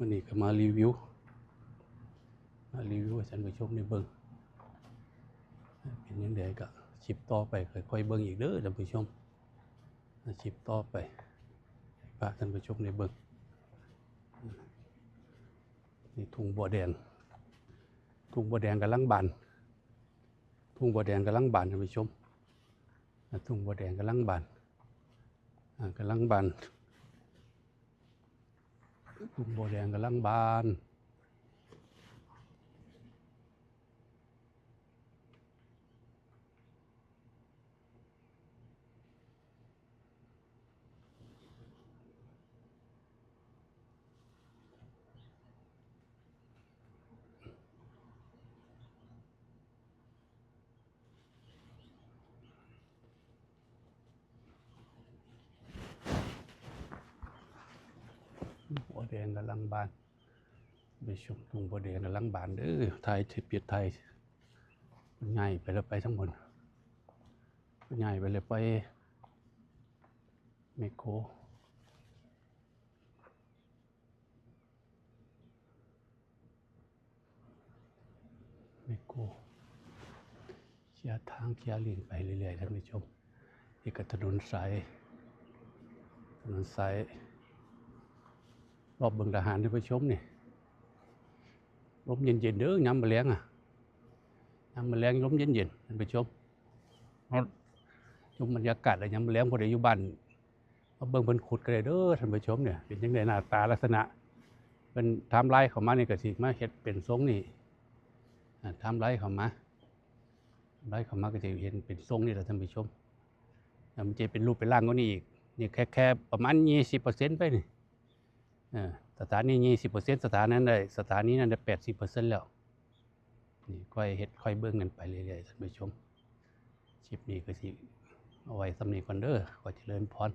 วันนี้ก็มารีวิวให้ท่านผู้ชมได้เบิ่งเป็นยังไงก็ชิปต่อไปค่อยๆเบิ่งอีกเด้อท่านผู้ชมชิปต่อไปฝากท่านผู้ชมได้เบิ่งนี่ทุ่งบัวแดงกำลังบานท่านผู้ชมทุ่งบัวแดงกำลังบานทุ่งบัวแดงกำลังบานบัวแดงกำลังบานไปชมทุ่งบัวแดงกำลังบานเด้อไทยทิพย์ไทยง่ายไปแล้วไปทั้งหมดง่ายไปเลยไปเมโคเคลียร์ทางเคลียร์ลิงไปเรื่อยๆท่านผู้ชมนี่ก็ถนนสายรอบบึงทหารท่านผู้ชมนี่ลมเย็นๆเด้อยามมื้อแลงยามมื้อแลงลมเย็นๆท่านผู้ชมชมบรรยากาศยามมื้อแลงบ่ได้อยู่บ้านมาเบิ่งเพิ่นขุดกันเลยเด้อท่านผู้ชมเนี่ยเป็นจังได๋หน้าตาลักษณะเป็นไทม์ไลน์เข้ามานี่ก็สิมาเฮ็ดเป็นทรงนี่ไทม์ไลน์เข้ามาก็จะเห็นเป็นทรงนี่แหละท่านผู้ชมมันจะเป็นรูปเป็นร่างก็นี่อีกนี่แค่ประมาณ 20% ไปนี่สถานี 20% สถานีนั้นได้ 80% แล้วนี่ค่อยเฮ็ดค่อยเบิ่งกันไปเรื่อยๆท่านผู้ชมคลิปนี้ก็สิเอาไว้สำนี้ก่อนเด้อขอเจริญพร